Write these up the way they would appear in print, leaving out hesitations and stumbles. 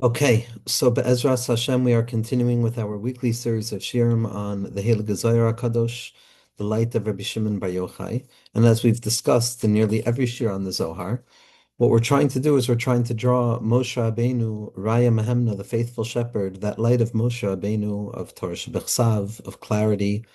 Okay, so Be'ezras Hashem, we are continuing with our weekly series of shirim on the Heilige Zohar Kadosh, the light of Rabbi Shimon Bar Yochai. And as we've discussed in nearly every shir on the Zohar, what we're trying to do is we're trying to draw Moshe Rabbeinu, Raya Mehemna, the faithful shepherd, that light of Moshe Rabbeinu, of Torah Shebechsav, of clarity,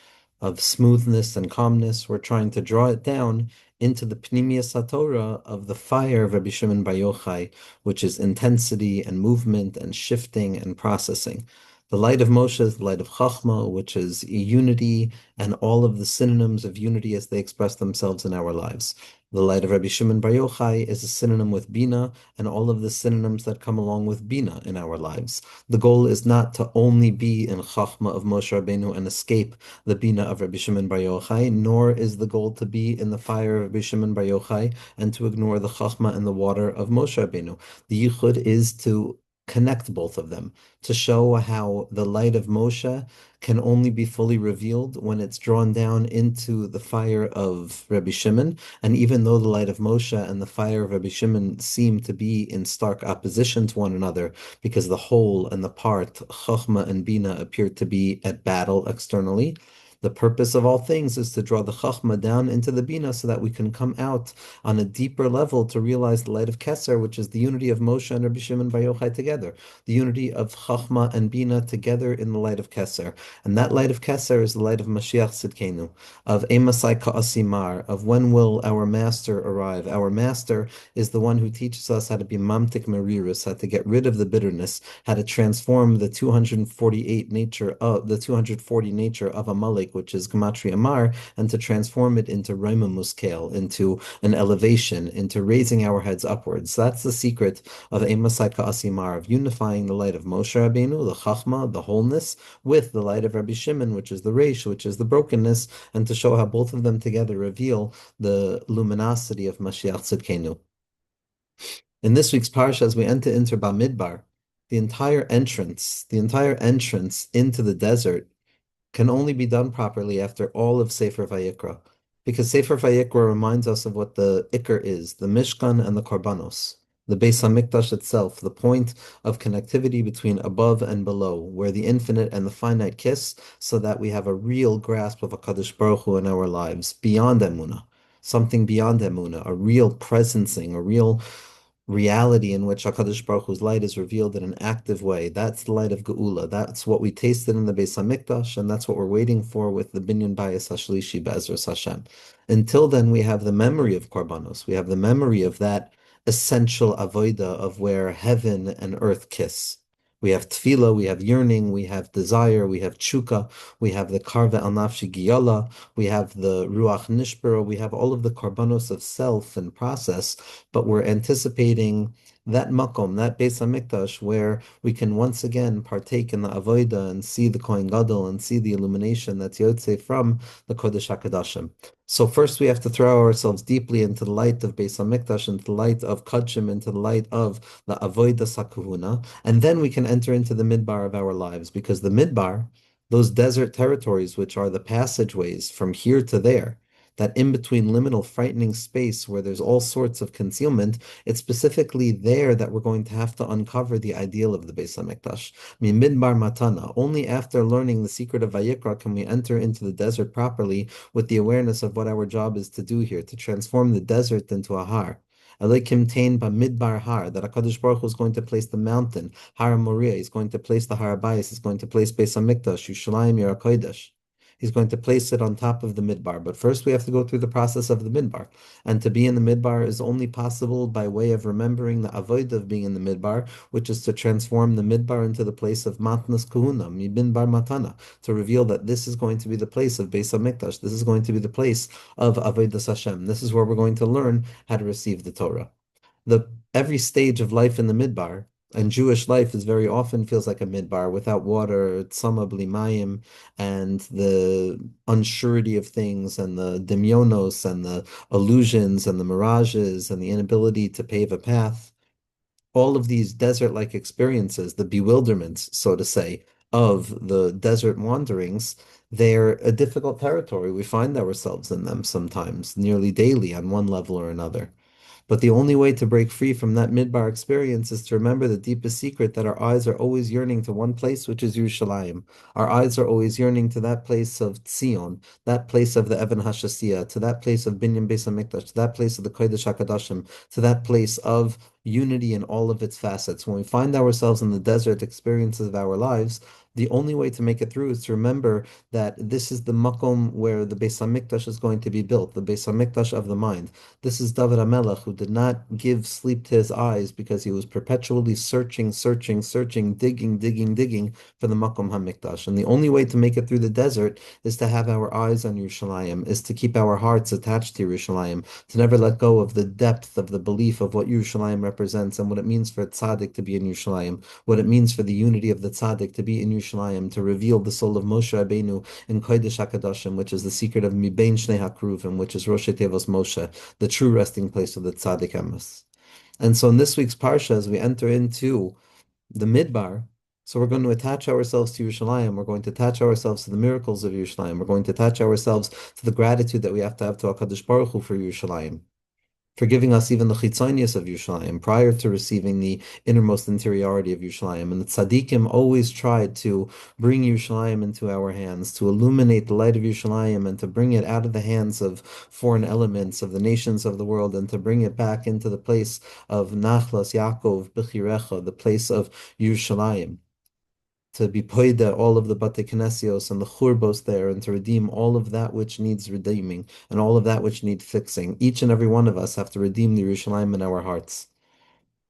of smoothness and calmness. We're trying to draw it down into the Pnimiyas HaTorah of the fire of Rabbi Shimon Bar Yochai, which is intensity and movement and shifting and processing. The light of Moshe is the light of Chachma, which is unity and all of the synonyms of unity as they express themselves in our lives. The light of Rabbi Shimon Bar Yochai is a synonym with Bina and all of the synonyms that come along with Bina in our lives. The goal is not to only be in Chachma of Moshe Rabbeinu and escape the Bina of Rabbi Shimon Bar Yochai, nor is the goal to be in the fire of Rabbi Shimon Bar Yochai and to ignore the Chachma and the water of Moshe Rabbeinu. The Yichud is to connect both of them, to show how the light of Moshe can only be fully revealed when it's drawn down into the fire of Rabbi Shimon. And even though the light of Moshe and the fire of Rabbi Shimon seem to be in stark opposition to one another, because the whole and the part, Chachma and Bina, appear to be at battle externally, the purpose of all things is to draw the Chachma down into the Bina so that we can come out on a deeper level to realize the light of Keser, which is the unity of Moshe and Rabbi Shimon Bar Yochai together, the unity of Chachma and Bina together in the light of Keser. And that light of Keser is the light of Mashiach Tzidkenu, of Emasai Ka'asimar, of when will our master arrive. Our master is the one who teaches us how to be mamtik merirus, how to get rid of the bitterness, how to transform the 240 nature of Amalek, which is Gematria Amar, and to transform it into Raima Muskel, into an elevation, into raising our heads upwards. That's the secret of Emasai Ka'asimar, of unifying the light of Moshe Rabbeinu, the Chachma, the wholeness, with the light of Rabbi Shimon, which is the Reish, which is the brokenness, and to show how both of them together reveal the luminosity of Mashiach Tzidkenu. In this week's Parsha, as we enter Bamidbar, the entire entrance into the desert can only be done properly after all of Sefer Vayikra, because Sefer Vayikra reminds us of what the Iker is, the Mishkan and the Korbanos, the Beis Hamikdash itself, the point of connectivity between above and below, where the infinite and the finite kiss, so that we have a real grasp of HaKadosh Baruch Hu in our lives, beyond Emunah, something beyond Emunah, a real presencing, a real reality in which HaKadosh Baruch Hu's light is revealed in an active way. That's the light of Geula. That's what we tasted in the Beis Hamikdash, and that's what we're waiting for with the Binyan Bayis Hashlishi Be'ezras Hashem. Until then, we have the memory of Korbanos. We have the memory of that essential avoida of where heaven and earth kiss. We have tefillah, we have yearning, we have desire, we have tshuka, we have the karva al nafshi giyala, we have the ruach nishbara, we have all of the korbanos of self and process, but we're anticipating that makom, that Beis Hamikdash, where we can once again partake in the avodah and see the Kohen Gadol and see the illumination that's yotze from the Kodesh HaKadoshim. So first we have to throw ourselves deeply into the light of Beis Hamikdash, into the light of Kodshim, into the light of the avodah sakahuna, and then we can enter into the midbar of our lives, because the midbar, those desert territories, which are the passageways from here to there, that in between liminal frightening space where there's all sorts of concealment, it's specifically there that we're going to have to uncover the ideal of the Beis Hamikdash. Midbar matana. Only after learning the secret of Vayikra can we enter into the desert properly with the awareness of what our job is to do here, to transform the desert into a har. Elokim tain Bamidbar har, that HaKadosh Baruch Hu is going to place the mountain, Har Moriah, he's going to place the Har Abayis, he's going to place Beis Hamikdash, Yerushalayim, Yer HaKodesh. He's going to place it on top of the midbar. But first we have to go through the process of the midbar. And to be in the midbar is only possible by way of remembering the avoid of being in the midbar, which is to transform the midbar into the place of matnas kahuna, midbar matana, to reveal that this is going to be the place of Beis Hamikdash. This is going to be the place of avodas Hashem. This is where we're going to learn how to receive the Torah. Every stage of life in the midbar, and Jewish life is very often feels like a midbar without water, tsama bli mayim, and the unsurety of things, and the demyonos, and the illusions, and the mirages, and the inability to pave a path. All of these desert-like experiences, the bewilderments, so to say, of the desert wanderings, they're a difficult territory. We find ourselves in them sometimes, nearly daily, on one level or another. But the only way to break free from that midbar experience is to remember the deepest secret that our eyes are always yearning to one place, which is Yerushalayim. Our eyes are always yearning to that place of Tziyon, that place of the Evan Hashasiyah, to that place of Binyan Beis Hamikdash, to that place of the Kodesh HaKadoshim, to that place of unity in all of its facets. When we find ourselves in the desert experiences of our lives, the only way to make it through is to remember that this is the makom where the Beis Hamikdash is going to be built, the Beis Hamikdash of the mind. This is David HaMelech, who did not give sleep to his eyes because he was perpetually searching, searching, searching, digging, digging, digging for the makom Hamikdash. And the only way to make it through the desert is to have our eyes on Yerushalayim, is to keep our hearts attached to Yerushalayim, to never let go of the depth of the belief of what Yerushalayim represents and what it means for a tzaddik to be in Yerushalayim, what it means for the unity of the tzaddik to be in Yerushalayim, to reveal the soul of Moshe Rabbeinu in Kodesh HaKadoshim, which is the secret of Mibein Shnei HaKruvim, which is Rosh Tevos Moshe, the true resting place of the tzaddik emes. And so in this week's Parsha, as we enter into the midbar, so we're going to attach ourselves to Yerushalayim. We're going to attach ourselves to the miracles of Yerushalayim. We're going to attach ourselves to the gratitude that we have to HaKadosh Baruch Hu for Yerushalayim, for giving us even the chitzonius of Yerushalayim prior to receiving the innermost interiority of Yerushalayim. And the tzaddikim always tried to bring Yerushalayim into our hands, to illuminate the light of Yerushalayim and to bring it out of the hands of foreign elements, of the nations of the world, and to bring it back into the place of Nachlas Yaakov B'chirecha, the place of Yerushalayim, to be poida all of the Bate Knesios and the Churbos there, and to redeem all of that which needs redeeming and all of that which needs fixing. Each and every one of us have to redeem the Yerushalayim in our hearts.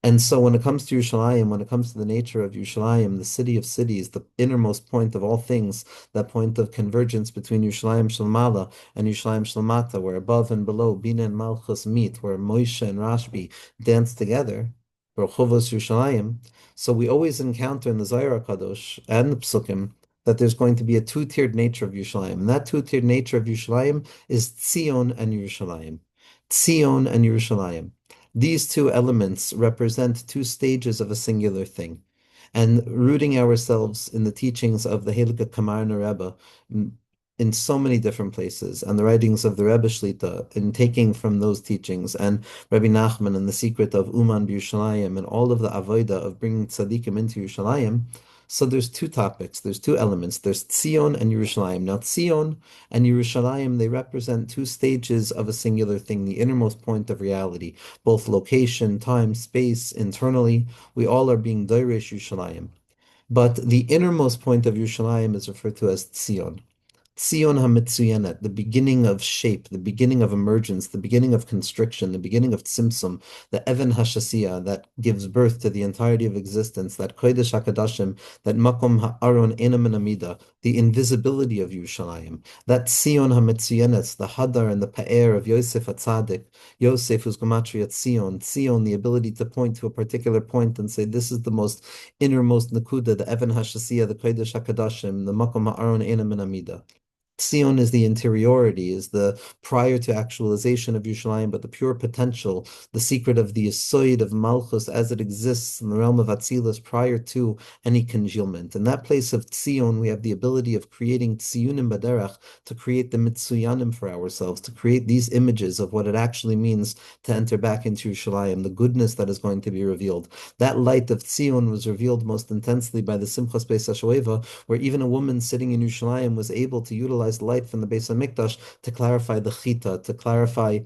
And so when it comes to Yerushalayim, when it comes to the nature of Yerushalayim, the city of cities, the innermost point of all things, that point of convergence between Yerushalayim Shalmala and Yerushalayim Shalmata, where above and below Bina and Malchus meet, where Moshe and Rashbi dance together, Chovos Yerushalayim. So we always encounter in the Zohar Kadosh and the Psukim that there's going to be a two-tiered nature of Yerushalayim. And that two-tiered nature of Yerushalayim is Tziyon and Yerushalayim. Tziyon and Yerushalayim. These two elements represent two stages of a singular thing. And rooting ourselves in the teachings of the Heilige Kamarna Rebbe in so many different places, and the writings of the Rebbe Shlita, in taking from those teachings, and Rabbi Nachman and the secret of Uman B'Yerushalayim, and all of the avodah of bringing tzaddikim into Yerushalayim. So there's two topics, there's two elements, there's Tziyon and Yerushalayim. Now Tziyon and Yerushalayim, they represent two stages of a singular thing, the innermost point of reality, both location, time, space, internally, we all are being Doresh Yerushalayim. But the innermost point of Yerushalayim is referred to as Tziyon. Tziyon HaMetzuyenet, the beginning of shape, the beginning of emergence, the beginning of constriction, the beginning of tzimtzum, the Evan Hashasiyah that gives birth to the entirety of existence, that Kodesh HaKadoshim, that Makom Ha'aron Enam and Amida, the invisibility of Yerushalayim, that Tziyon HaMetzuyenet, the Hadar and the Pa'er of Yosef HaTzadik, Yosef who's Gematria Tziyon, Tziyon, the ability to point to a particular point and say, this is the most innermost Nakuda, the Evan Hashasiyah, the Kodesh HaKadoshim, the Makom Ha'aron Enam and Amida. Tziyon is the interiority, is the prior to actualization of Yerushalayim, but the pure potential, the secret of the Yisoid of Malchus as it exists in the realm of Atzilus prior to any congealment. In that place of Tziyon, we have the ability of creating Tziyunim Baderach, to create the Mitzuyanim for ourselves, to create these images of what it actually means to enter back into Yerushalayim, the goodness that is going to be revealed. That light of Tziyon was revealed most intensely by the Simchas Beis HaShoeva, where even a woman sitting in Yerushalayim was able to utilize light from the Beis Hamikdash to clarify the chita, to clarify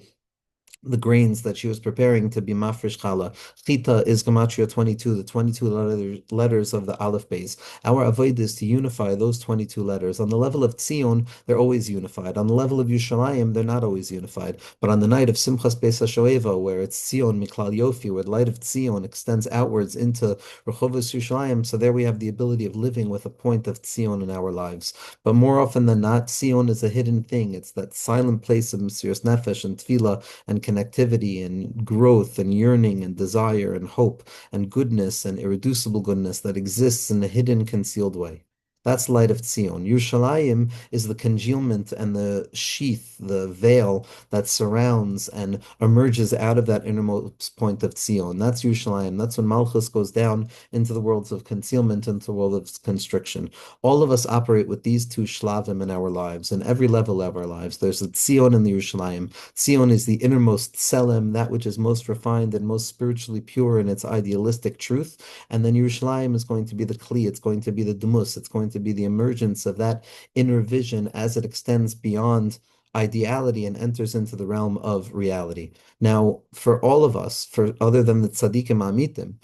the grains that she was preparing to be mafresh challah. Chita is Gematria 22, the 22 letters of the Aleph Beis. Our avoid is to unify those 22 letters. On the level of Tziyon, they're always unified. On the level of Yerushalayim, they're not always unified. But on the night of Simchas Beis HaShoeva, where it's Tziyon Miklal Yofi, where the light of Tziyon extends outwards into Rechovos Yerushalayim, so there we have the ability of living with a point of Tziyon in our lives. But more often than not, Tziyon is a hidden thing. It's that silent place of Mesiras Nefesh and Tefillah and connectivity and growth and yearning and desire and hope and goodness and irreducible goodness that exists in a hidden, concealed way. That's light of Tzion. Yerushalayim is the congealment and the sheath, the veil that surrounds and emerges out of that innermost point of Tzion. That's Yerushalayim. That's when Malchus goes down into the worlds of concealment, into the world of constriction. All of us operate with these two shlavim in our lives, in every level of our lives. There's the Tzion and the Yerushalayim. Tzion is the innermost tselem, that which is most refined and most spiritually pure in its idealistic truth. And then Yerushalayim is going to be the kli, it's going to be the dumus, it's going to be the emergence of that inner vision as it extends beyond ideality and enters into the realm of reality. Now, for all of us, for other than the tzaddikim amitim,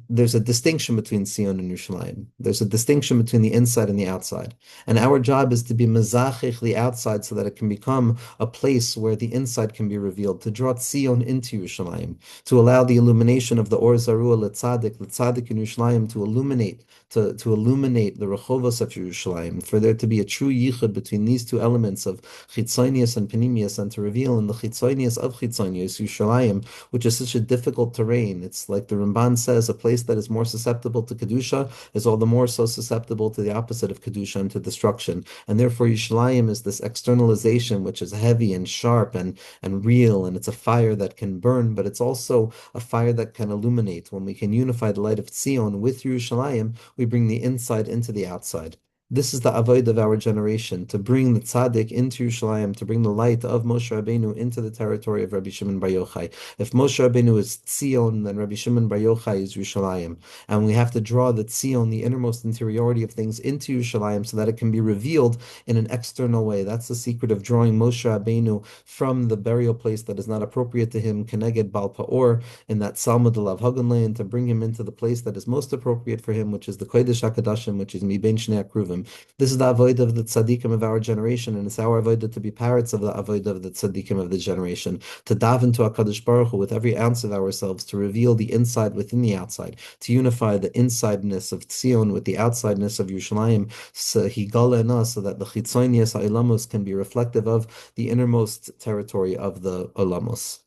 there's a distinction between Tzion and Yerushalayim. There's a distinction between the inside and the outside. And our job is to be mezachich the outside so that it can become a place where the inside can be revealed, to draw Tzion into Yerushalayim, to allow the illumination of the Or Zarua the tzaddik in Yerushalayim to illuminate the rechovos of Yerushalayim, for there to be a true yichud between these two elements of chitzonius and panimius, and to reveal in the chitzonius of chitzonius, Yerushalayim, which is such a difficult terrain. It's like the Ramban says, a place that is more susceptible to Kedusha is all the more so susceptible to the opposite of Kedusha and to destruction. And therefore, Yerushalayim is this externalization which is heavy and sharp and real, and it's a fire that can burn, but it's also a fire that can illuminate. When we can unify the light of Tzion with Yerushalayim, we bring the inside into the outside. This is the avoid of our generation, to bring the tzaddik into Yerushalayim, to bring the light of Moshe Rabbeinu into the territory of Rabbi Shimon Bar Yochai. If Moshe Rabbeinu is Tzion, then Rabbi Shimon Bar Yochai is Yerushalayim. And we have to draw the Tzion, the innermost interiority of things, into Yerushalayim so that it can be revealed in an external way. That's the secret of drawing Moshe Rabbeinu from the burial place that is not appropriate to him, Keneged Bal Pa'or, in that Salmud Alav Haganle, and to bring him into the place that is most appropriate for him, which is the Kodesh HaKadoshim, which is Mibein Shnei Akruvim. This is the avodah of the tzaddikim of our generation, and it's our avodah to be parrots of the avodah of the tzaddikim of the generation, to daven to HaKadosh Baruch Hu with every ounce of ourselves, to reveal the inside within the outside, to unify the insideness of Tzion with the outsideness of Yerushalayim, so higala in us, so that the chitzonius ha'ilamos can be reflective of the innermost territory of the olamos.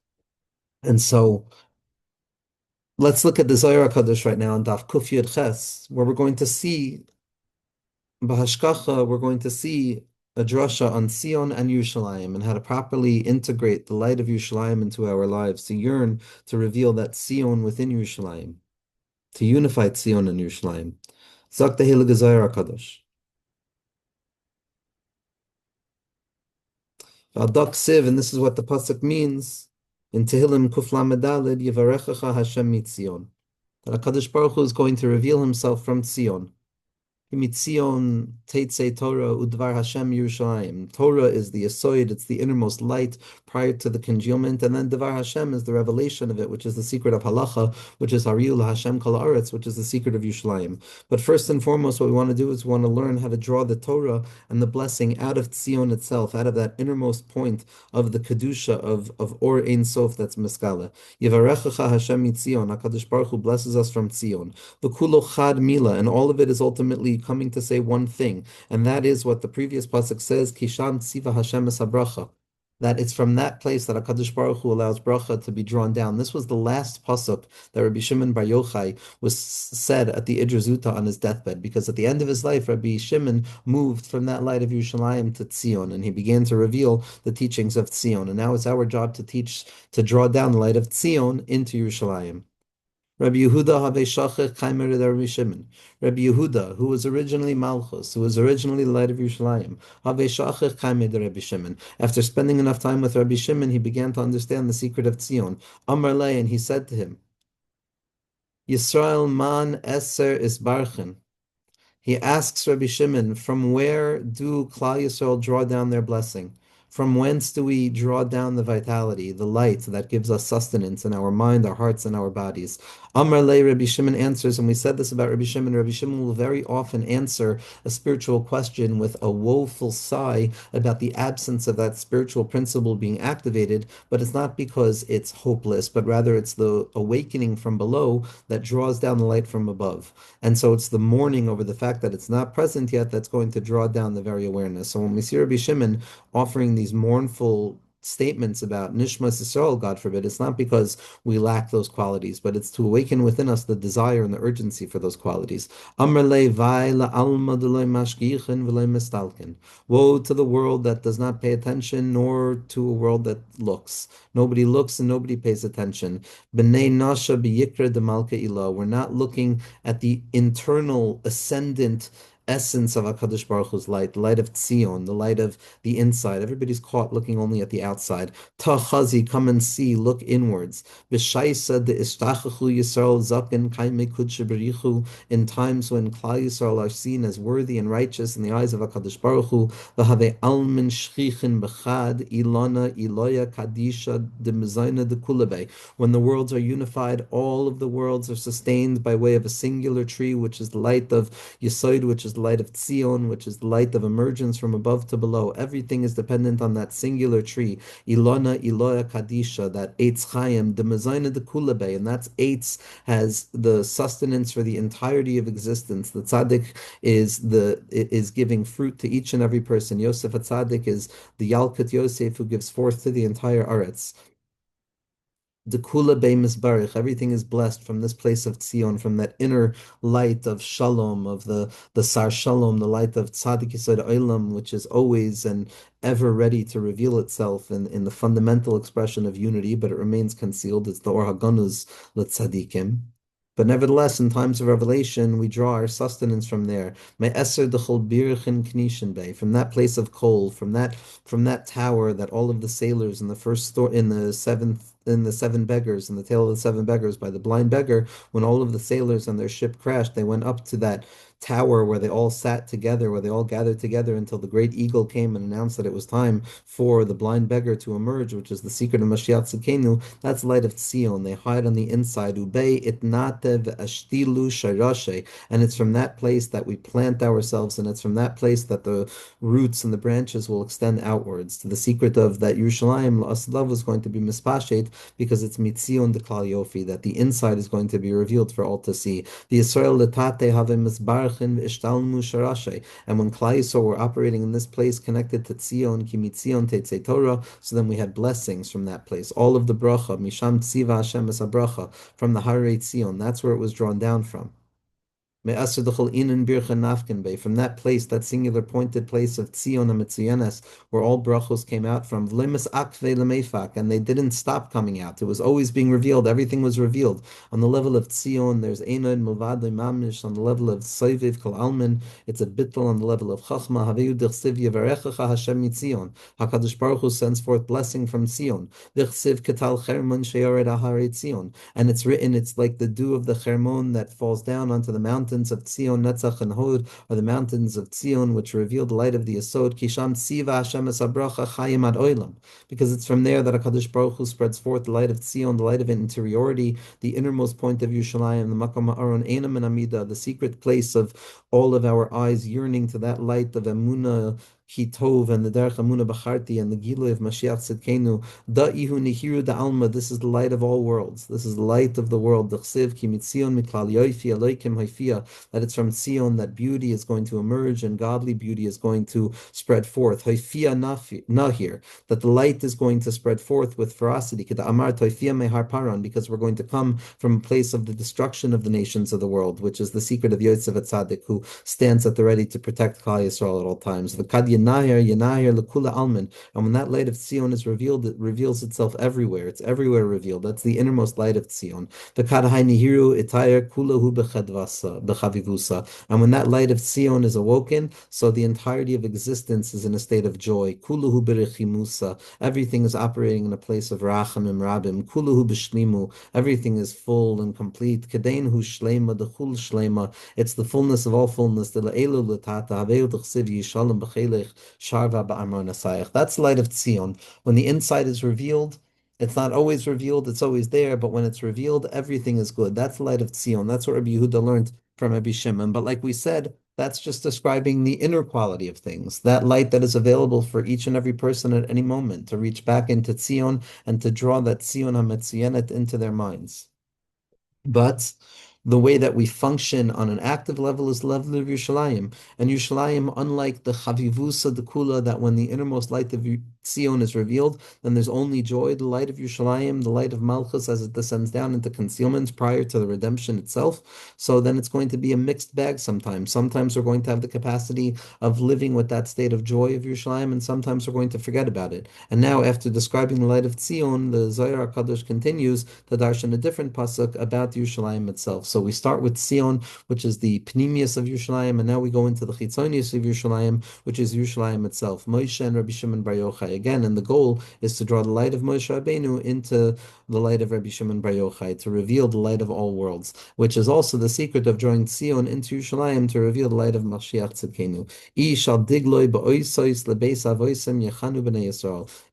And so, let's look at the Zohar HaKadosh right now in Daf Kuf Yud Ches, where we're going to see Bahashkacha, we're going to see a drasha on Tzion and Yerushalayim and how to properly integrate the light of Yerushalayim into our lives, to yearn to reveal that Tzion within Yerushalayim, to unify Tzion and Yerushalayim. Zok Tehillah Zohar HaKadosh. V'adak Siv, and this is what the pasuk means in Tehillim Kuf Lamed Daled, Yivarechacha Hashem mitzion, that HaKadosh Baruch Hu is going to reveal himself from Tzion. Mitzion Teitzei Torah Udvar Hashem Yerushalayim. Torah is the Yesod, it's the innermost light prior to the congealment, and then Dvar Hashem is the revelation of it, which is the secret of Halacha, which is Hariul Hashem Kol Haaretz, which is the secret of Yerushalayim. But first and foremost, what we want to do is we want to learn how to draw the Torah and the blessing out of Tzion itself, out of that innermost point of the Kedusha of Or Ein Sof, that's Meskala. Yivarechacha Hashem Mitzion, HaKadosh Baruch Hu blesses us from Tzion. V'kulo Chad Mila, and all of it is ultimately coming to say one thing, and that is what the previous pasuk says, Kisham Tziva Hashem es habracha, that it's from that place that HaKadosh Baruch Hu allows bracha to be drawn down. This was the last pasuk that Rabbi Shimon Bar Yochai was said at the Idra on his deathbed, because at the end of his life, Rabbi Shimon moved from that light of Yerushalayim to Tzion, and he began to reveal the teachings of Tzion. And now it's our job to draw down the light of Tzion into Yerushalayim. Rabbi Yehuda have shachech chaimer Rabbi Shimon. Rabbi Yehuda, who was originally Malchus, who was originally the light of Yerushalayim, have shachech chaimer Rabbi Shimon. After spending enough time with Rabbi Shimon, he began to understand the secret of Tzion. Amar lei, and he said to him, Yisrael man eser isbarchen. He asks Rabbi Shimon, from where do Klal Yisrael draw down their blessing? From whence do we draw down the vitality, the light that gives us sustenance in our mind, our hearts, and our bodies? Amar lei, Rabbi Shimon answers, and we said this about Rabbi Shimon will very often answer a spiritual question with a woeful sigh about the absence of that spiritual principle being activated, but it's not because it's hopeless, but rather it's the awakening from below that draws down the light from above. And so it's the mourning over the fact that it's not present yet that's going to draw down the very awareness. So when we see Rabbi Shimon offering these mournful statements about Nishmas Yisrael, God forbid, it's not because we lack those qualities, but it's to awaken within us the desire and the urgency for those qualities. Amr le vai la alma de lo mashgichin v'lo mistalkin. Woe to the world that does not pay attention, nor to a world that looks. Nobody looks and nobody pays attention. B'nei nasha b'yikra de malka ilah. We're not looking at the internal ascendant essence of HaKadosh Baruch Hu's light, the light of Tziyon, the light of the inside. Everybody's caught looking only at the outside. Tachazi, come and see, look inwards. B'shaisa de istachachu Yisrael zaken kaime kudshe berichu. In times when Klal Yisrael are seen as worthy and righteous in the eyes of HaKadosh Baruch Hu, v'have almin shchichin b'chad ilana iloya kadisha de mezayna de kulabe. When the worlds are unified, all of the worlds are sustained by way of a singular tree, which is the light of Yesod, which is the light of Tziyon, which is the light of emergence from above to below. Everything is dependent on that singular tree. Ilona, Iloya, Kadisha, that Eitz Chaim, the Mezayna, the Kulabe, and that's Eitz has the sustenance for the entirety of existence. The Tzaddik is giving fruit to each and every person. Yosef Tzaddik is the Yalkut Yosef who gives forth to the entire Aretz. The Kula Be Misbarich, everything is blessed from this place of Tzion, from that inner light of Shalom, of the Sar Shalom, the light of Tzaddik Yisod Olam, which is always and ever ready to reveal itself in the fundamental expression of unity, but it remains concealed. It's the Or HaGanuz L'Tzadikim. But nevertheless, in times of revelation, we draw our sustenance from there. From that place of coal, from that tower that all of the sailors in the first story in the seven beggars, in the tale of the seven beggars by the blind beggar, when all of the sailors on their ship crashed, they went up to that tower where they all sat together, where they all gathered together until the great eagle came and announced that it was time for the blind beggar to emerge, which is the secret of Mashiach Tzidkenu. That's light of Tzion. They hide on the inside. Ubei itnatev ashtilu sharashe. And it's from that place that we plant ourselves, and it's from that place that the roots and the branches will extend outwards. To the secret of that Yerushalayim, la'aslav was going to be mispashet because it's mitzion de klal yofi, that the inside is going to be revealed for all to see. The Yisrael letate have misbar and when Klal Yisrael were operating in this place connected to Tziyon, Ki Mitzion Tetzei Torah, so then we had blessings from that place. All of the bracha, Misham Tziva Hashem es bracha, from the Harei Tzion, that's where it was drawn down from. From that place, that singular pointed place of Tzion and Mitziyanes, where all brachos came out from, and they didn't stop coming out. It was always being revealed. Everything was revealed. On the level of Tzion, there's Einod Milvad Mamish. On the level of Soiviv Kol Almin, it's a bittul. On the level of Chachma, Haveyu Dichsiv Yevarechacha Hashem Mitzion. HaKadosh Baruch Hu sends forth blessing from Tzion. Dichsiv Ketal Chermon Sheyored Aharei Tzion. And it's written, it's like the dew of the Chermon that falls down onto the mountains of Tzion, Netzach and Hod, or the mountains of Tzion, which reveal the light of the Yesod, Kisham Tziva Hashem es habracha chayim ad olam, because it's from there that HaKadosh Baruch Hu spreads forth the light of Tzion, the light of interiority, the innermost point of Yerushalayim, the Makom Ha'aron Einam and Amida, the secret place of all of our eyes yearning to that light of Emunah, Kitov, and the Derech Emunah B'charti, and the Gilui of Mashiach Tzidkenu. Da'ihu nihiru da'alma. This is the light of all worlds. This is the light of the world. D'chsiv ki mitzion mitlal yoifi eloikim haifia. That it's from Tzion that beauty is going to emerge and godly beauty is going to spread forth. Haifia nahir. That the light is going to spread forth with ferocity. Kida amar toifia mehar paran. Because we're going to come from a place of the destruction of the nations of the world, which is the secret of Yosef Tzaddik, who stands at the ready to protect Klal Yisrael at all times. The kad Yenahir Lekula Alman. And when that light of Tzion is revealed, it reveals itself everywhere. It's everywhere revealed. That's the innermost light of Tzion. The Kadahai Nihiru Itayar Kulahu Bechavivusa. And when that light of Tzion is awoken, so the entirety of existence is in a state of joy. Kulahu Berechimusa. Everything is operating in a place of Rachamim Rabim. Kulahu Bishlimu. Everything is full and complete. Kadein Hu Shlema Dechul Shlema. It's the fullness of all fullness. The Le'elu Latata Haveu Dechsiv Yishalom Bechelech. Sharva ba'amar nasayach. That's the light of Tzion. When the inside is revealed, it's not always revealed, it's always there, but when it's revealed, everything is good. That's the light of Tzion. That's what Rabbi Yehuda learned from Rabbi Shimon. But like we said, that's just describing the inner quality of things, that light that is available for each and every person at any moment to reach back into Tzion and to draw that Tzion HaMetziyenet into their minds. But The way that we function on an active level is the level of Yerushalayim. And Yerushalayim, unlike the Chavivusa, the Kula, that when the innermost light of Tziyon is revealed, then there's only joy, the light of Yerushalayim, the light of Malchus as it descends down into concealment prior to the redemption itself. So then it's going to be a mixed bag sometimes. Sometimes we're going to have the capacity of living with that state of joy of Yerushalayim, and sometimes we're going to forget about it. And now, after describing the light of Tzion, the Zohar HaKadosh continues to darshan a different pasuk about Yerushalayim itself. So we start with Tzion, which is the Pnimius of Yerushalayim, and now we go into the Chitzonius of Yerushalayim, which is Yerushalayim itself. Moshe and Rabbi Shimon Bar Yochai again, and the goal is to draw the light of Moshe Rabbeinu into the light of Rabbi Shimon Bar Yochai, to reveal the light of all worlds, which is also the secret of drawing Tzion into Yerushalayim to reveal the light of Mashiach Tzidkenu.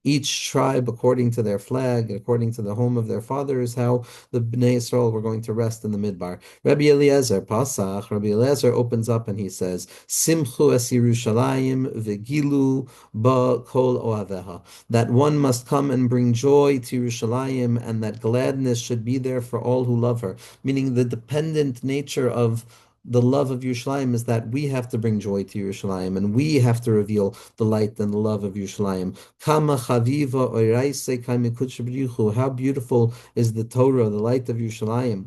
Each tribe, according to their flag, according to the home of their father, is how the Bnei Yisrael were going to rest in the midbar. Rabbi Eliezer, Pasach, Rabbi Eliezer opens up and he says, Simchu es Yerushalayim v'gilu ba kol oaveha. That one must come and bring joy to Yerushalayim, and that gladness should be there for all who love her. Meaning the dependent nature of the love of Yerushalayim is that we have to bring joy to Yerushalayim, and we have to reveal the light and the love of Yerushalayim. Kama chaviva oiraise kaimikutshabrichu. How beautiful is the Torah, the light of Yerushalayim,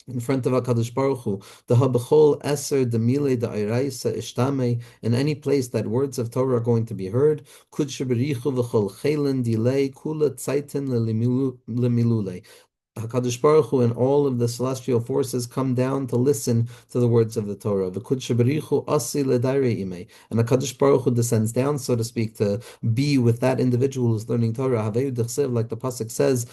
in front of HaKadosh Baruch Hu. The habachol eser demile de oiraisa ishtame. In any place that words of Torah are going to be heard, kutshabrichu v'chol chelen delay kula tzaitin lemilule. HaKadosh Baruch Hu and all of the celestial forces come down to listen to the words of the Torah. And HaKadosh Baruch Hu descends down, so to speak, to be with that individual who's learning Torah. Like the pasuk says,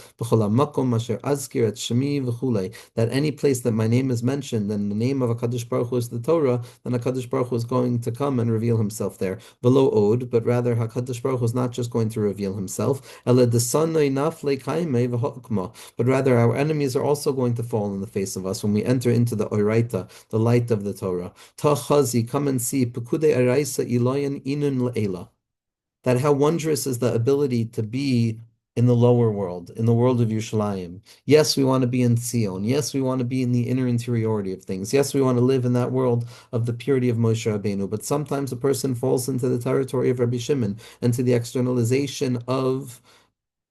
that any place that my name is mentioned and the name of HaKadosh Baruch Hu is the Torah, then HaKadosh Baruch Hu is going to come and reveal himself there. Below Od, but rather HaKadosh Baruch Hu is not just going to reveal himself, but rather our enemies are also going to fall in the face of us when we enter into the Oraita, the light of the Torah. Tachazi, come and see, Pekude Araisa Iloyan Inun Le'ela. That how wondrous is the ability to be in the lower world, in the world of Yerushalayim. Yes, we want to be in Tziyon. Yes, we want to be in the inner interiority of things. Yes, we want to live in that world of the purity of Moshe Rabbeinu. But sometimes a person falls into the territory of Rabbi Shimon and to the externalization of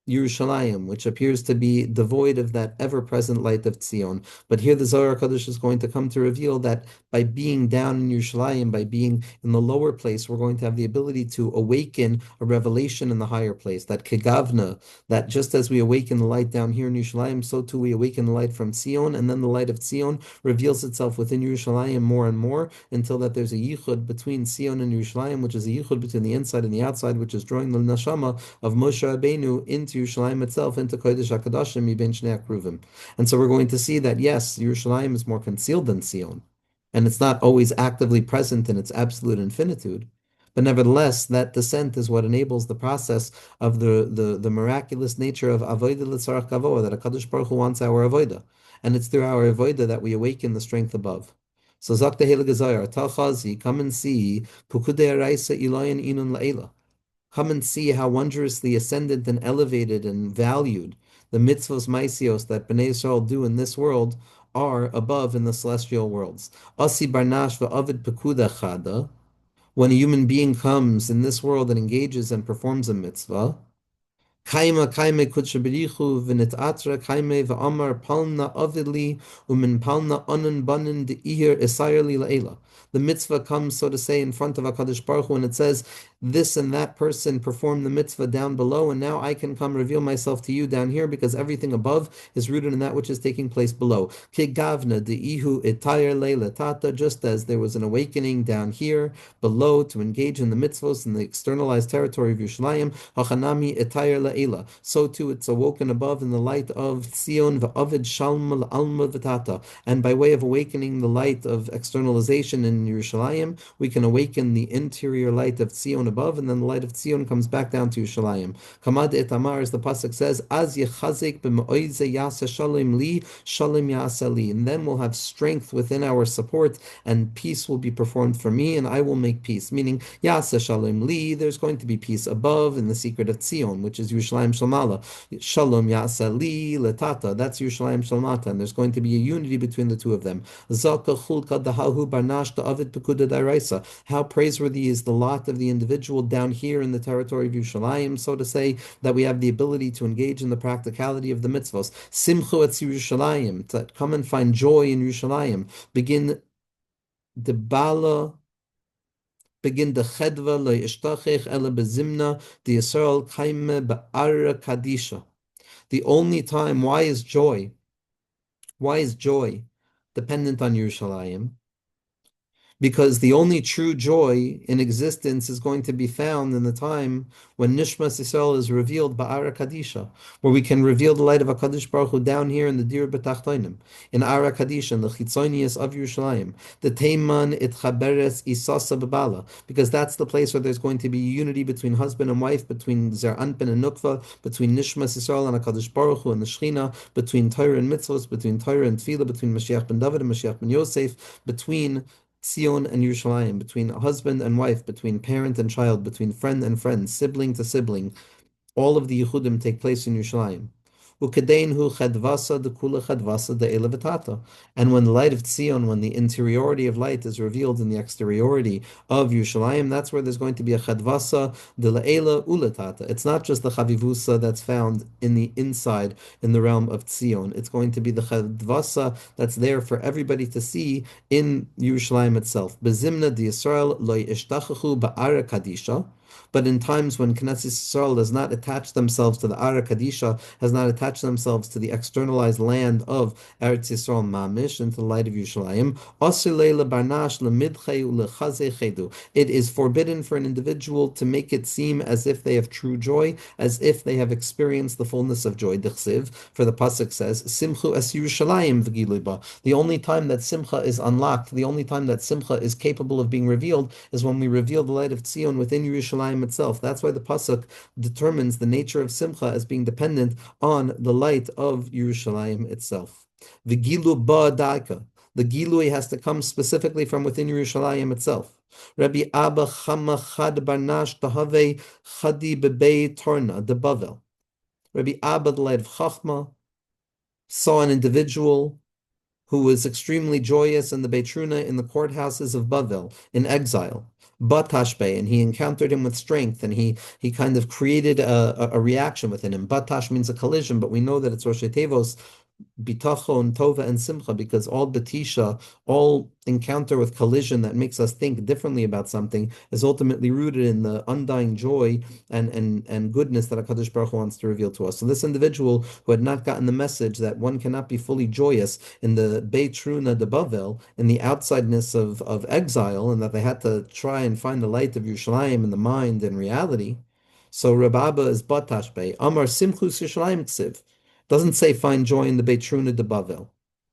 Yerushalayim, which appears to be devoid of that ever-present light of Tzion. But here the Zohar HaKadosh is going to come to reveal that by being down in Yerushalayim, by being in the lower place, we're going to have the ability to awaken a revelation in the higher place, that Kegavna, that just as we awaken the light down here in Yerushalayim, so too we awaken the light from Tzion, and then the light of Tzion reveals itself within Yerushalayim more and more, until that there's a yichud between Tzion and Yerushalayim, which is a yichud between the inside and the outside, which is drawing the neshama of Moshe Rabbeinu into Yerushalayim itself, into Kodesh HaKadoshim Mibein Shnei HaKruvim. And so we're going to see that, yes, Yerushalayim is more concealed than Tzion, and it's not always actively present in its absolute infinitude. But nevertheless, that descent is what enables the process of the miraculous nature of Avodah L'Tzarach Kavoah, that HaKadosh Baruch Hu wants our Avodah. And it's through our Avodah that we awaken the strength above. So Zak the Heilige Zohar, Tal Chazi, come and see, Pukudei Araisa Ilayin Inun La'ela. Come and see how wondrously ascendant and elevated and valued the mitzvos maisios that Bnei Yisrael do in this world are above in the celestial worlds. Asi barnash va'avid pekuda chada. When a human being comes in this world and engages and performs a mitzvah, Kaima kaime kutshabirichu v'nitatra kaime v'amar palna avidli umin palna onan banin de'ihir esayerli la'ela. The mitzvah comes, so to say, in front of HaKadosh Baruch Hu, and it says, this and that person performed the mitzvah down below, and now I can come reveal myself to you down here, because everything above is rooted in that which is taking place below. Kigavna de'ihu etayr leila tata, just as there was an awakening down here below to engage in the mitzvahs in the externalized territory of Yerushalayim, hachanami etayr la'ela. So too it's awoken above in the light of Tzion v'avid shalma alma v'tata. And by way of awakening the light of externalization in Yerushalayim, we can awaken the interior light of Tzion above, and then the light of Tzion comes back down to Yerushalayim. Kamad et Amar, as the pasuk says, Az yechazik b'me'oize yasa shalom li, shalom yasa li. And then we'll have strength within our support, and peace will be performed for me, and I will make peace. Meaning, yasa shalom li, there's going to be peace above in the secret of Tzion, which is Yerushalayim Yerushalayim Shalmala. Shalom Yasa Li Letata. That's Yerushalayim Shalmata, and there's going to be a unity between the two of them. Zaka Chulka Dahahu Barnash Avid Pekuda Dairaisa. How praiseworthy is the lot of the individual down here in the territory of Yerushalayim, so to say, that we have the ability to engage in the practicality of the mitzvahs. Simchu etz Yerushalayim, to come and find joy in Yerushalayim. Begin the chedva lo yishtachech ele bezimna the Yisrael kaime be'ara kadisha. The only time, why is joy dependent on Yerushalayim? Because the only true joy in existence is going to be found in the time when Nishmas Yisrael is revealed Ba'ara Kadisha, where we can reveal the light of HaKadosh Baruch Hu down here in the Dir B'Tachtonim, in Ara Kadisha, in the Chitzonius of Yerushalayim, the Teiman Itchaberes Isasa B'Bala, because that's the place where there's going to be unity between husband and wife, between Zer Anpin and Nukva, between Nishmas Yisrael and HaKadosh Baruch Hu and the Shechina, between Torah and Mitzvos, between Torah and Tefillah, between Mashiach ben David and Mashiach ben Yosef, between Tziyon and Yerushalayim, between husband and wife, between parent and child, between friend and friend, sibling to sibling. All of the Yehudim take place in Yerushalayim. Ukedein chedvasa de kula chedvasa de elevatata. And when the light of Tzion, when the interiority of light is revealed in the exteriority of Yerushalayim, that's where there's going to be a chedvasa de le'ela ulatata. It's not just the chavivusa that's found in the inside, in the realm of Tzion. It's going to be the chedvasa that's there for everybody to see in Yerushalayim itself. Bezimna di Yisrael lo yishtachachu ba'ara kadisha. But in times when Knesset Yisrael does not attach themselves to the Ara Kadisha, has not attached themselves to the externalized land of Eretz Yisrael Mamish, into the light of Yerushalayim, it is forbidden for an individual to make it seem as if they have true joy, as if they have experienced the fullness of joy. For the pasuk says, Simchu es Yerushalayim v'giluba. The only time that Simcha is unlocked, the only time that Simcha is capable of being revealed, is when we reveal the light of Tzion within Yerushalayim itself. That's why the pasuk determines the nature of Simcha as being dependent on the light of Yerushalayim itself. The Gilu Ba'adaka. The Gilui has to come specifically from within Yerushalayim itself. Rabbi Abba Chama Chad Barnash Tahave Chadi Bebei Torna de Bavel. Rabbi Abba, the light of Chachma, saw an individual who was extremely joyous in the Beit Truna in the courthouses of Bavel, in exile. Batashbe, and he encountered him with strength, and he kind of created a reaction within him. Batash means a collision, but we know that it's Rosh Tevos, Bitachon, Tova, and Simcha, because all Batisha, all encounter with collision that makes us think differently about something, is ultimately rooted in the undying joy and goodness that HaKadosh Baruch Hu wants to reveal to us. So this individual who had not gotten the message that one cannot be fully joyous in the Beit Truna de Bavel, in the outsideness of exile, and that they had to try and find the light of Yerushalayim in the mind and reality. So Reb Abba is Batashbe. Amar Simchus Yerushalayim Ksiv. Doesn't say find joy in the Beit Truna de Bavel.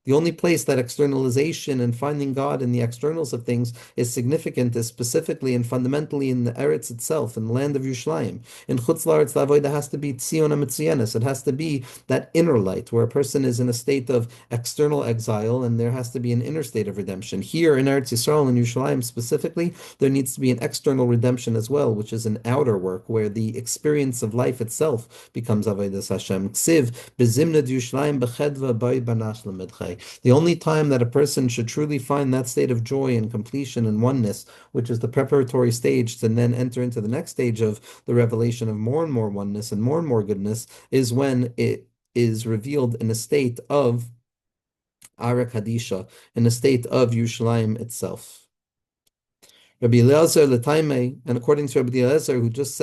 The only place that externalization and finding God in the externals of things is significant is specifically and fundamentally in the Eretz itself, in the land of Yerushalayim. In Chutz La'aretz, the avodah has to be Tzion HaMetzianis. It has to be that inner light where a person is in a state of external exile, and there has to be an inner state of redemption. Here in Eretz Yisrael and Yerushalayim specifically, there needs to be an external redemption as well, which is an outer work where the experience of life itself becomes avodas Hashem. Ksiv bezimna Yerushalayim bechedva b'y banash lemedchei. The only time that a person should truly find that state of joy and completion and oneness, which is the preparatory stage to then enter into the next stage of the revelation of more and more oneness and more goodness, is when it is revealed in a state of Ara Kadisha, in a state of Yerushalayim itself. Rabbi Eliezer Letaime, and according to Rabbi Eliezer, who just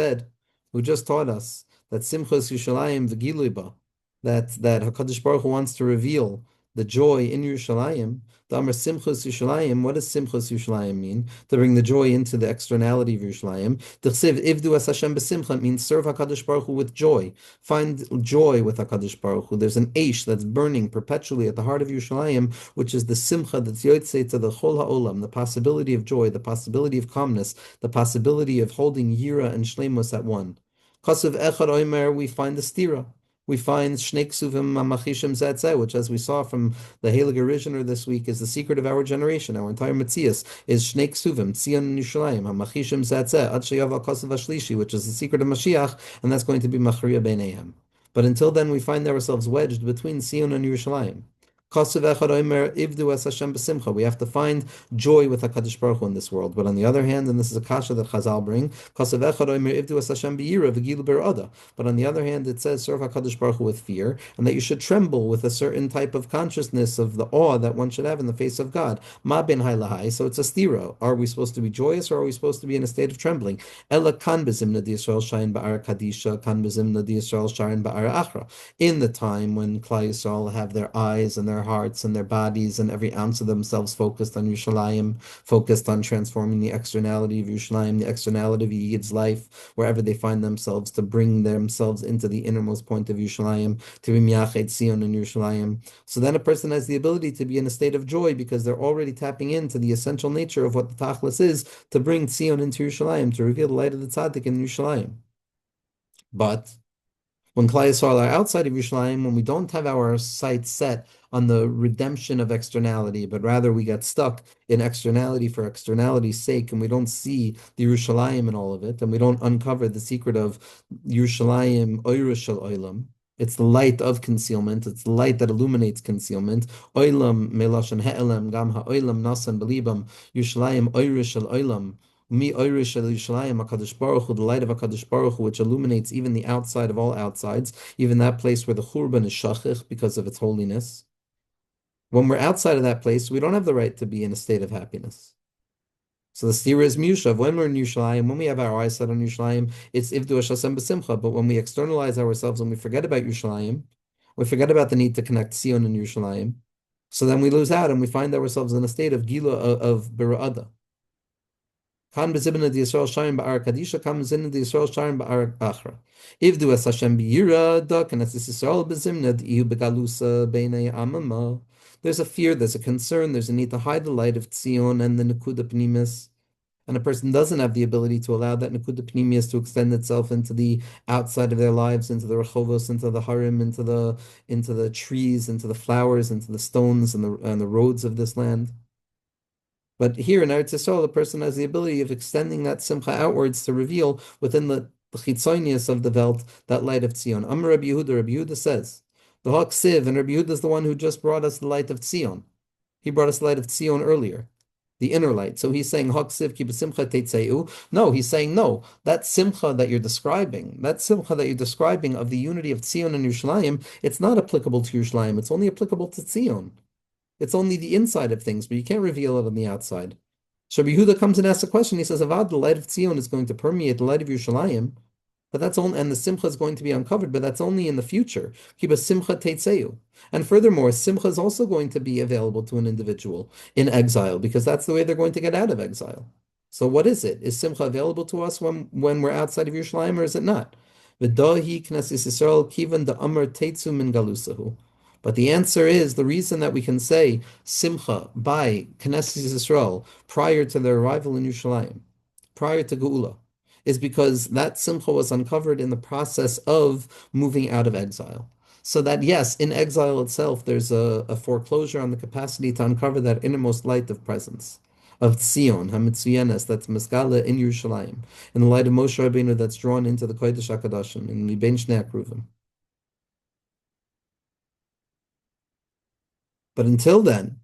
taught us that Simchas Yerushalayim v'giluba, that HaKadosh Baruch Hu wants to reveal the joy in Yerushalayim. The Amar Simchus Yerushalayim. What does Simchus Yerushalayim mean? To bring the joy into the externality of Yerushalayim. D'chsiv Ivdu as Hashem b'simcha means serve HaKadosh Baruch Hu with joy. Find joy with HaKadosh Baruch Hu. There's an eish that's burning perpetually at the heart of Yerushalayim, which is the simcha that's yotzei to the chol ha'olam, the possibility of joy, the possibility of calmness, the possibility of holding yira and shleimus at one. Kasav echad oimer, we find the stira. we find Shnei Ksuvim Machishim Zetzeh, which, as we saw from the Heilige Originer this week, is the secret of our generation. Our entire Metzias is Shnei Ksuvim, Tziyon and Yerushalayim, Machishim Zetzeh, Ad Sheyav Kosev Ashlishi, which is the secret of Mashiach, and that's going to be Machriya Beinayim. But until then, we find ourselves wedged between Tziyon and Yerushalayim. We have to find joy with HaKadosh Baruch Hu in this world. But on the other hand, and this is a kasha that Chazal bring, but on the other hand, it says serve HaKadosh Baruch Hu with fear, and that you should tremble with a certain type of consciousness of the awe that one should have in the face of God. Ma ben hai lahai. So it's a stira. Are we supposed to be joyous, or are we supposed to be in a state of trembling? Ella kan bezimna di Yisrael shayin ba'ar kadisha, kan bezimna di Yisrael shayin ba'ar achra. In the time when Klal Yisrael have their eyes and their hearts and their bodies and every ounce of themselves focused on Yerushalayim, focused on transforming the externality of Yerushalayim, the externality of Yid's life, wherever they find themselves, to bring themselves into the innermost point of Yerushalayim, to be Miyached Tziyon in Yerushalayim. So then a person has the ability to be in a state of joy because they're already tapping into the essential nature of what the Tachlis is, to bring Tziyon into Yerushalayim, to reveal the light of the Tzaddik in Yerushalayim. But when Klal Yisrael are outside of Yerushalayim, when we don't have our sights set on the redemption of externality, but rather we get stuck in externality for externality's sake, and we don't see the Yerushalayim and all of it, and we don't uncover the secret of Yerushalayim Oirish Shel Oilam. It's the light of concealment. It's the light that illuminates concealment. Oilam melashon he'elam gam ha'oilam nasan belibam Yerushalayim Oirish Shel Oilam. Mi Oirish Shel Yerushalayim HaKadosh Baruch Hu, the light of HaKadosh Baruch Hu, which illuminates even the outside of all outsides, even that place where the Churban is shachich because of its holiness. When we're outside of that place, we don't have the right to be in a state of happiness. So the stira is Mushav. When we're in Yerushalayim, when we have our eyes set on Yerushalayim, it's Ivdu Hashasem B'Simcha. But when we externalize ourselves and we forget about Yerushalayim, we forget about the need to connect Tziyon and Yerushalayim, so then we lose out and we find ourselves in a state of Gila of Bira'ada. Kan bezibna di Yisrael shayin ba'ar kadisha, kan bezibna di Yisrael shayin ba'ar achra. Ivdu es Hashem b'yira da, kan es Yisrael bezibna di ihu begalusa beinei amama. There's a fear, there's a concern, there's a need to hide the light of Tzion and the Nekuda Pnimis. And a person doesn't have the ability to allow that Nekuda Pnimis to extend itself into the outside of their lives, into the Rechovos, into the Harim, into the trees, into the flowers, into the stones and the roads of this land. But here in Eretz Yisrael, the person has the ability of extending that simcha outwards to reveal within the chitzonius of the Welt that light of Tzion. Amar Rabbi Yehuda says, the Hak Siv, and Rabbi Yehuda is the one who just brought us the light of Tzion. He brought us the light of Tzion earlier, the inner light. So he's saying, Hak Siv ki b'simcha teitzeu. No, he's saying, no, that simcha that you're describing of the unity of Tzion and Yerushalayim, it's not applicable to Yerushalayim, it's only applicable to Tzion. It's only the inside of things, but you can't reveal it on the outside. So Rabbi Yehuda comes and asks a question. He says, Avad, the light of Tzion is going to permeate the light of Yerushalayim, but that's only, and the simcha is going to be uncovered, but that's only in the future. Kiba simcha teitzeu. And furthermore, simcha is also going to be available to an individual in exile, because that's the way they're going to get out of exile. So what is it? Is simcha available to us when we're outside of Yerushalayim, or is it not? V'dahi knesses Yisrael kivan da amar teitzu min galusahu. But the answer is, the reason that we can say Simcha by Knesset Yisrael prior to their arrival in Yerushalayim, prior to Geula, is because that Simcha was uncovered in the process of moving out of exile. So that, yes, in exile itself, there's a foreclosure on the capacity to uncover that innermost light of presence, of Tzion, HaMitzuyenes, that's Meskala in Yerushalayim, in the light of Moshe Rabbeinu that's drawn into the Kodesh HaKadoshim, in Libein Shnei HaKruvim. But until then,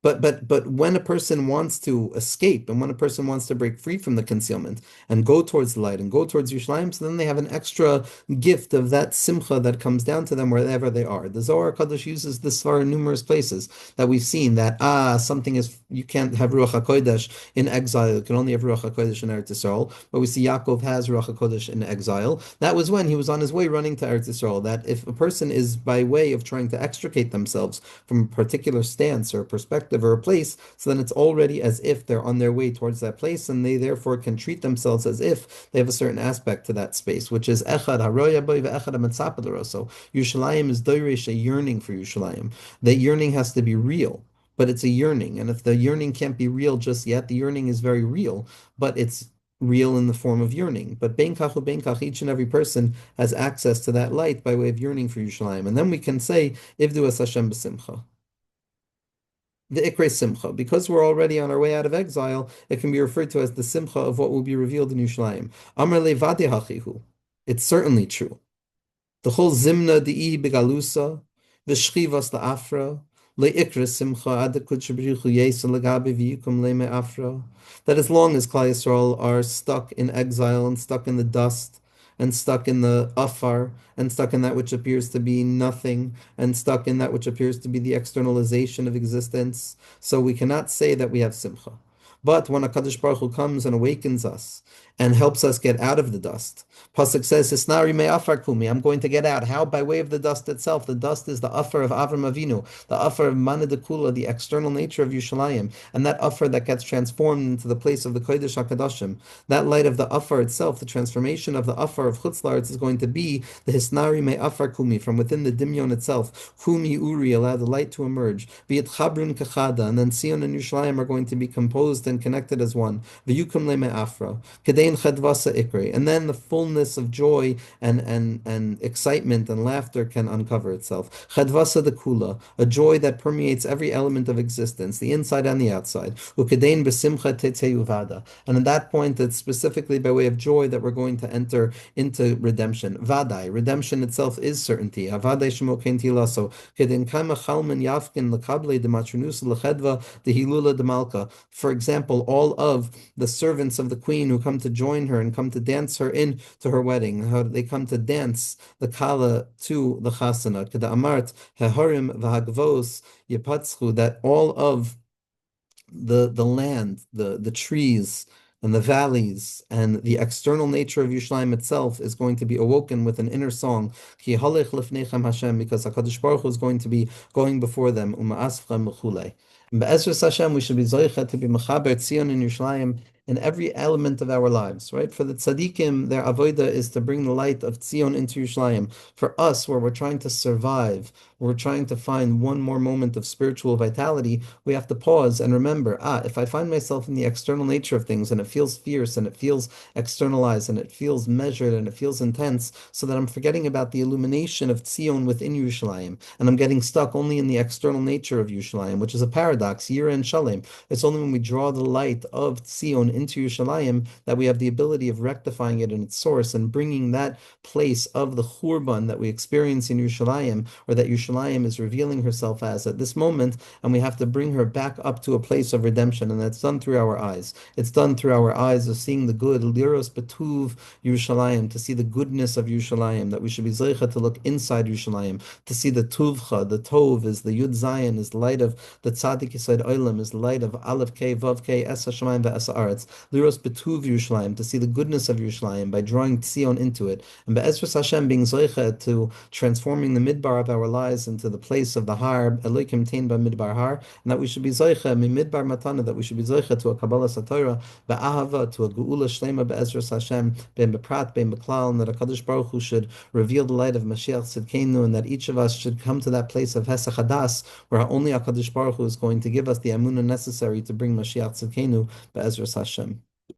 but when a person wants to escape and when a person wants to break free from the concealment and go towards the light and go towards Yerushalayim, so then they have an extra gift of that simcha that comes down to them wherever they are. The Zohar Kadosh uses this svar in numerous places that we've seen that something is, you can't have Ruach HaKodesh in exile, you can only have Ruach HaKodesh in Eretz Yisrael. But we see Yaakov has Ruach HaKodesh in exile. That was when he was on his way running to Eretz Yisrael. That if a person is by way of trying to extricate themselves from a particular stance or perspective or a place, so then it's already as if they're on their way towards that place, and they therefore can treat themselves as if they have a certain aspect to that space, which is echad haroya boy ve'echad hamatzapad. So Yerushalayim is doirish, a yearning for Yerushalayim. That yearning has to be real, but it's a yearning, and if the yearning can't be real just yet, the yearning is very real, but it's real in the form of yearning. But bein kach ubein kach, each and every person has access to that light by way of yearning for Yerushalayim. And then we can say, Ivdu es Hashem b'simcha. The Ikre Simcha. Because we're already on our way out of exile, it can be referred to as the Simcha of what will be revealed in Yerushalayim. Amar levade hachihu. It's certainly true. The whole Zimna di'i begalusa, v'shchivas la'afra, le'ikra simcha adekut shebrichu yesa legabe v'yikum le'me afra. That as long as Klal Yisrael are stuck in exile and stuck in the dust, and stuck in the afar, and stuck in that which appears to be nothing, and stuck in that which appears to be the externalization of existence, so we cannot say that we have simcha. But when HaKadosh Baruch Hu comes and awakens us and helps us get out of the dust, Pasuk says, "Hisnari me afar kumi." I'm going to get out. How? By way of the dust itself. The dust is the afar of Avram Avinu, the afar of Mana de Kula, the external nature of Yerushalayim, and that afar that gets transformed into the place of the Kodesh HaKadoshim. That light of the afar itself, the transformation of the afar of Chutz La'aretz, is going to be the Hisnari me afar kumi, from within the Dimyon itself. Kumi uri, allow the light to emerge. Be chabrun kachada, and then Tziyon and Yerushalayim are going to be composed and connected as one. V'yukum le me afra, kedein chadvasa ikri, and then the fullness of joy and excitement and laughter can uncover itself. Chadvasa de kula, a joy that permeates every element of existence, the inside and the outside. Ukedein besimcha tetzeyuvada, and at that point, it's specifically by way of joy that we're going to enter into redemption. Vadai, redemption itself is certainty. Avadai shemo kentila, so kedein kama chalman yafkin lekable de matronus lechedva de hilula de malka. For example, all of the servants of the queen who come to join her and come to dance her in to her wedding, how they come to dance the kala to the chasana. Keda amart heharim v'hagvos yipatzchu, that all of the land, the trees and the valleys and the external nature of Yerushalayim itself is going to be awoken with an inner song. Ki halech lifnechem Hashem, because HaKadosh Baruch Hu is going to be going before them. Uma'asfchem mechulei. Be'ezras Hashem, we should be zoicha to be mechaber Tziyon in Yerushalayim in every element of our lives, right? For the tzaddikim, their avodah is to bring the light of Tziyon into Yerushalayim. For us, where we're trying to survive, we're trying to find one more moment of spiritual vitality, we have to pause and remember, if I find myself in the external nature of things and it feels fierce and it feels externalized and it feels measured and it feels intense, so that I'm forgetting about the illumination of Tziyon within Yerushalayim, and I'm getting stuck only in the external nature of Yerushalayim, which is a paradox, Yira and Shalem. It's only when we draw the light of Tziyon into Yerushalayim that we have the ability of rectifying it in its source and bringing that place of the Churban that we experience in Yerushalayim, or that Yerushalayim is revealing herself as at this moment, and we have to bring her back up to a place of redemption, and that's done through our eyes. It's done through our eyes of seeing the good, liros betuv Yerushalayim, to see the goodness of Yerushalayim, that we should be zeicha to look inside Yerushalayim, to see the tuvcha, the tov is the Yud Zayin, is the light of the tzaddik Yisod Olam, is the light of Aleph K, Vav K, Es HaShamayim ve'es Haaretz, liros betuv Yerushalayim, to see the goodness of Yerushalayim by drawing Tziyon into it, and be'ezras Hashem being zeicha to transforming the midbar of our lives into the place of the har, Elokim tein Bamidbar har, and that we should be zeicha midbar matana, that we should be zeicha to a Kabbalah Satorah, be'ahava, to a geula shlema be'ezras Hashem, ben beprat, ben beklal, and that HaKadosh Baruch Hu should reveal the light of Mashiach Tzidkenu, and that each of us should come to that place of Hesach Hadas, where only HaKadosh Baruch Hu is going to give us the amunah necessary to bring Mashiach Tzidkenu be'ezras Hashem.